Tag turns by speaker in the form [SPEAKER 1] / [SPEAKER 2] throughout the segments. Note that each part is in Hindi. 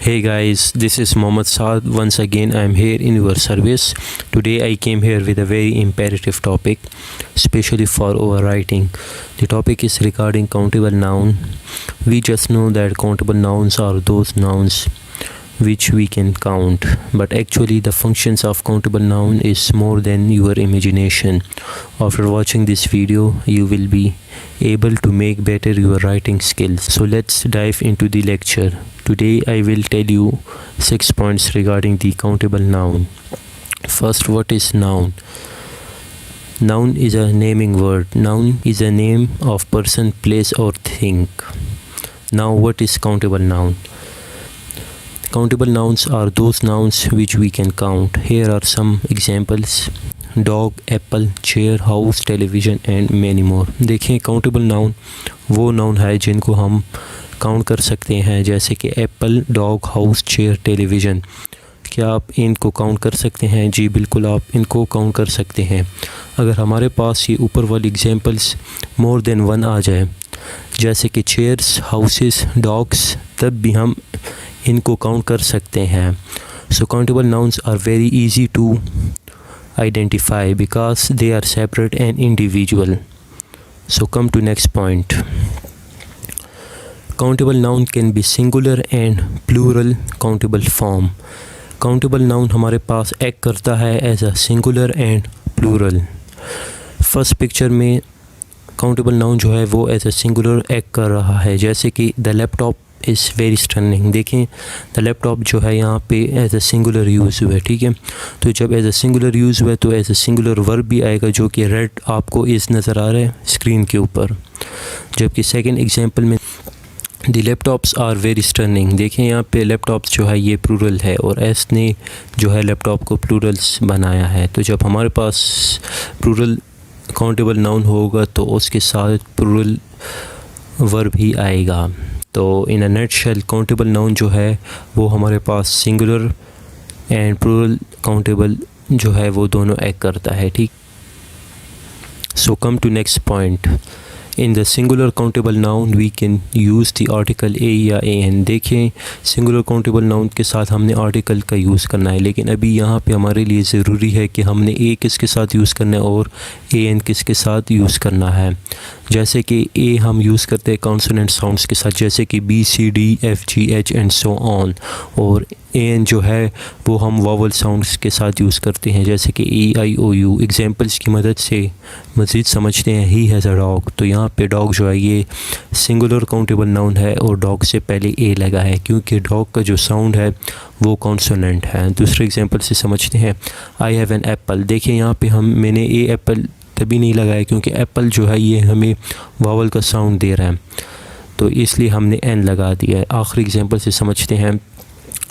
[SPEAKER 1] Hey guys, this is Mohammed Saad. Once again, I am here in your service. Today I came here with a very imperative topic, especially for overwriting. The topic is regarding countable noun. We just know that countable nouns are those nouns which we can count, but actually the functions of countable noun is more than your imagination. After watching this video, you will be able to make better your writing skills. So let's dive into the lecture. Today I will tell you 6 points regarding the countable noun. First, what is noun? Noun is a naming word. Noun is a name of person, place or thing. Now what is countable noun? Countable nouns are those nouns which we can count. Here are some examples: dog, apple, chair, house, television and many more. देखें, countable noun वो noun है जिनको हम काउंट कर सकते हैं, जैसे कि Apple, dog, house, chair, television. क्या आप इनको काउंट कर सकते हैं? जी बिल्कुल, आप इनको काउंट कर सकते हैं। अगर हमारे पास ये ऊपर वाली एग्जांपल्स मोर देन वन आ जाए, जैसे कि चेयर्स, हाउसेस, डॉग्स, तब भी हम इनको काउंट कर सकते हैं। So countable nouns are very easy to identify because they are separate and individual. So come to next point. Countable noun can be singular and plural countable form. Countable noun हमारे पास एक्ट करता है as a singular and plural. First picture में काउंटेबल नाउन जो है वो एज अ सिंगुलर एक्ट कर रहा है, जैसे कि the laptop is very stunning. देखें, द लैपटॉप जो है यहाँ पे एज अ सिंगुलर यूज़ हुआ है, ठीक है। तो जब एज अ सिंगुलर यूज़ हुआ है तो एज अ सिंगुलर वर्ब भी आएगा, जो कि रेड आपको इस नज़र आ रहा है स्क्रीन के ऊपर। जबकि सेकंड एग्जांपल में the laptops are very stunning. देखें, यहाँ पे लैपटॉप्स जो है ये प्लूरल है और एस ने जो है लैपटॉप को प्लूरल्स बनाया है। तो जब हमारे पास प्लूरल काउंटेबल नाउन होगा तो उसके साथ प्लूरल वर्ब ही आएगा। तो in a nutshell countable noun जो है वो हमारे पास सिंगुलर एंड प्लूरल काउंटेबल जो है वो दोनों एक्ट करता है, ठीक। So come to next point. In the singular countable noun we can use the article a या an. देखें, singular countable noun के साथ हमने article का यूज़ करना है, लेकिन अभी यहाँ पे हमारे लिए ज़रूरी है कि हमने a किसके साथ यूज़ करना है और an किसके साथ यूज़ करना है। जैसे कि a हम यूज़ करते हैं कॉन्सोनेंट साउंड्स के साथ, जैसे कि b, c, d, f, g, h and so on, और an जो है वो हम वावल साउंड्स के साथ यूज़ करते हैं, जैसे कि e, i, o, u। Examples की मदद से मज़ीद समझते हैं। ही हैज़ अ डॉग, तो यहाँ पे डॉग जो है ये सिंगुलर काउंटेबल नाउन है और डॉग से पहले ए लगा है, क्योंकि डॉग का जो साउंड है वो कॉन्सोनेंट है। दूसरे एग्जांपल से समझते हैं, आई हैव एन एप्पल। देखिए, यहाँ पे मैंने ए एप्पल तभी नहीं लगाया क्योंकि एप्पल जो है ये हमें वावल का साउंड दे रहा है, तो इसलिए हमने एन लगा दिया है। आखिरी एग्जांपल से समझते हैं,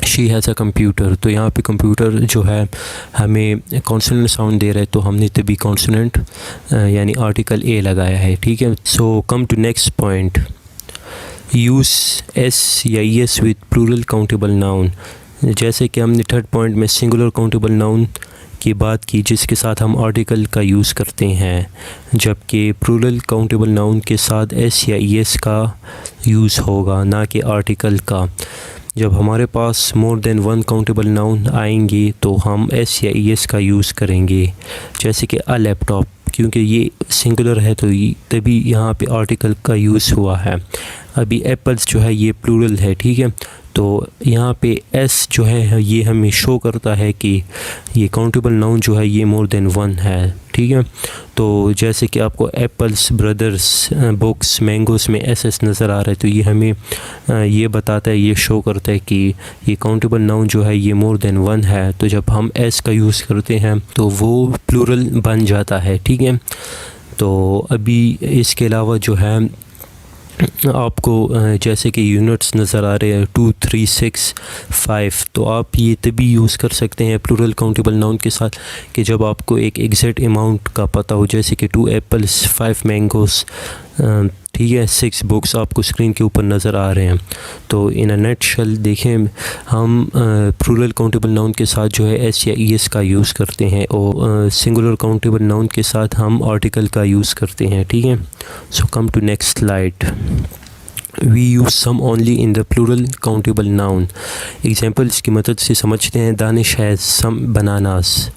[SPEAKER 1] शी हैज़ अ कंप्यूटर। तो यहाँ पे कंप्यूटर जो है हमें कॉन्सोनेंट साउंड दे रहा है, तो हमने तभी कॉन्सोनेंट यानी आर्टिकल ए लगाया है, ठीक है। So come to next point, use S या S with plural countable noun. जैसे कि हमने थर्ड पॉइंट में सिंगुलर काउंटेबल नाउन की बात की जिसके साथ हम आर्टिकल का यूज़ करते हैं, जबकि प्लूरल काउंटेबल नाउन के साथ एस या एस का यूज़ होगा, ना कि आर्टिकल का। जब हमारे पास more than one countable noun आएंगे तो हम एस या एस का यूज़ करेंगे, जैसे कि अ लैपटॉप, क्योंकि ये सिंगुलर है तो तभी यहाँ पे आर्टिकल का यूज़ हुआ है। अभी एप्पल्स जो है ये प्लूरल है, ठीक है, तो यहाँ पे एस जो है ये हमें शो करता है कि ये काउंटेबल नाउन जो है ये मोर देन वन है, ठीक है। तो जैसे कि आपको एप्पल्स, ब्रदर्स, बुक्स, मैंगोस में एस एस नज़र आ रहा है, तो ये हमें ये बताता है, ये शो करता है कि ये काउंटेबल नाउन जो है ये मोर देन वन है। तो जब हम एस का यूज़ करते हैं तो वो प्लूरल बन जाता है, ठीक है। तो अभी इसके अलावा जो है आपको जैसे कि यूनिट्स नज़र आ रहे हैं 2, 3, 6, 5, तो आप ये तभी यूज़ कर सकते हैं प्लूरल काउंटेबल नाउन के साथ कि जब आपको एक एग्जैक्ट अमाउंट का पता हो, जैसे कि 2 एप्पल्स, 5 मैंगोस, ठीक है, 6 बुक्स आपको स्क्रीन के ऊपर नज़र आ रहे हैं। तो इन अ नटशेल देखें, हम प्लूरल काउंटेबल नाउन के साथ जो है एस या एस का यूज़ करते हैं और सिंगुलर काउंटेबल नाउन के साथ हम आर्टिकल का यूज़ करते हैं, ठीक है। So come to next slide. We use some only in the plural countable noun. Example इसकी मदद से समझते हैं। Danish has some bananas,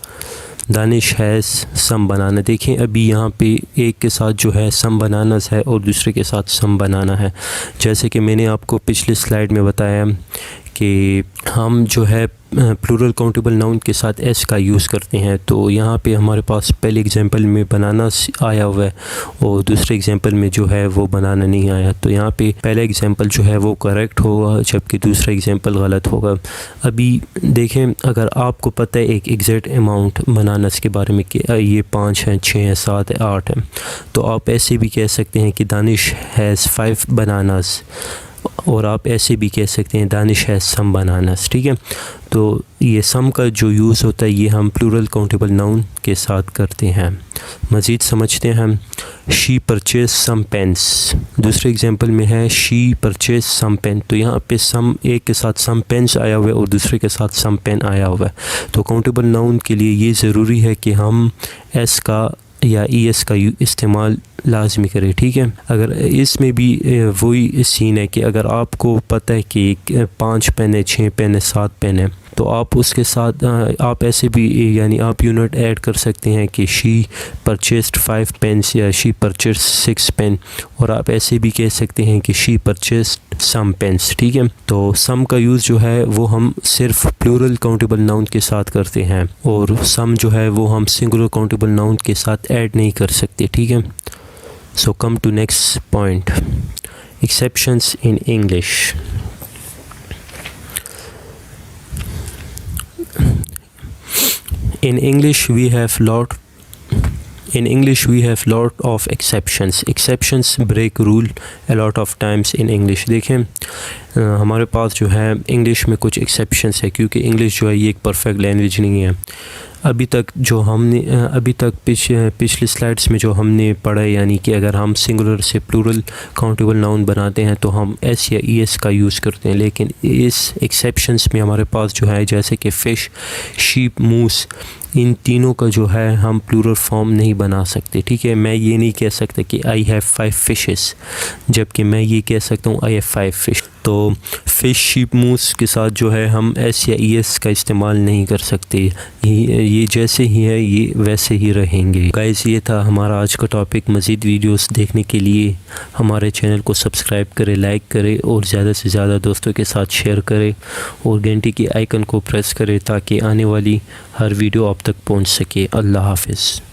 [SPEAKER 1] Danish has some banana. देखें अभी यहाँ पे एक के साथ जो है सम बनानास है और दूसरे के साथ सम बनाना है। जैसे कि मैंने आपको पिछली स्लाइड में बताया कि हम जो है प्लूरल काउंटेबल नाउन के साथ एस का यूज़ करते हैं। तो यहाँ पे हमारे पास पहले एग्जांपल में बनाना आया हुआ है और दूसरे एग्जांपल में जो है वो बनाना नहीं आया। तो यहाँ पे पहला एग्जांपल जो है वो करेक्ट होगा जबकि दूसरा एग्जांपल गलत होगा। अभी देखें, अगर आपको पता है एक एग्जैक्ट अमाउंट बनानास के बारे में कि ये 5 हैं, 6 हैं, 7 है, 8 हैं, तो आप ऐसे भी कह सकते हैं कि दानिश हैज़ 5 बनानास, और आप ऐसे भी कह सकते हैं दानिश हैज़ सम बनानास। ठीक है, तो ये सम का जो यूज़ होता है ये हम प्लूरल काउंटेबल नाउन के साथ करते हैं। मज़ीद समझते हैं हम। शी परचेज सम पेन्स, दूसरे एग्जांपल में है शी परचेज सम पेन। तो यहाँ पे सम एक के साथ सम पेन्स आया हुआ है और दूसरे के साथ सम पेन आया हुआ है। तो काउंटेबल नाउन के लिए ये ज़रूरी है कि हम एस का या ES का इस्तेमाल लाजमी करें। ठीक है, अगर इसमें भी वही सीन है कि अगर आपको पता है कि 5 पेन है, 6 पेन है, 7 पेन है, तो आप उसके साथ आप ऐसे भी यानी आप यूनिट ऐड कर सकते हैं कि शी परचेस्ड 5 पेन्स या शी परचेस्ड 6 पेन, और आप ऐसे भी कह सकते हैं कि शी परचेस्ड सम पेन्स। ठीक है, तो सम का यूज़ जो है वो हम सिर्फ प्लूरल काउंटेबल नाउन के साथ करते हैं और सम जो है वो हम सिंगुलर काउंटेबल नाउन के साथ ऐड नहीं कर सकते। ठीक है, so come to next point, exceptions in English. In English we have lot of exceptions. Exceptions break rule a lot of times in English. देखें हमारे पास जो है इंग्लिश में कुछ एक्सेप्शंस है क्योंकि इंग्लिश जो है ये एक परफेक्ट लैंग्वेज नहीं है। अभी तक पिछली स्लाइड्स में जो हमने पढ़ा है, यानी कि अगर हम सिंगुलर से प्लूरल काउंटेबल नाउन बनाते हैं तो हम एस या ES का यूज़ करते हैं, लेकिन इस एक्सेप्शंस में हमारे पास जो है जैसे कि फ़िश, शीप, मूस, इन तीनों का जो है हम प्लूरल फॉर्म नहीं बना सकते। ठीक है, मैं ये नहीं कह सकता कि आई हैव 5 फिशेस, जबकि मैं ये कह सकता हूँ आई हैव 5 फिश। तो फ़िश, शीप, मूस के साथ जो है हम एस या ES का इस्तेमाल नहीं कर सकते। ये जैसे ही है ये वैसे ही रहेंगे। गाइस, ये था हमारा आज का टॉपिक। मज़ीद वीडियोस देखने के लिए हमारे चैनल को सब्सक्राइब करें, लाइक करें और ज़्यादा से ज़्यादा दोस्तों के साथ शेयर करें और घंटी की आइकन को प्रेस करें ताकि आने वाली हर वीडियो आप तक पहुंच सके। अल्लाह हाफ़िज़।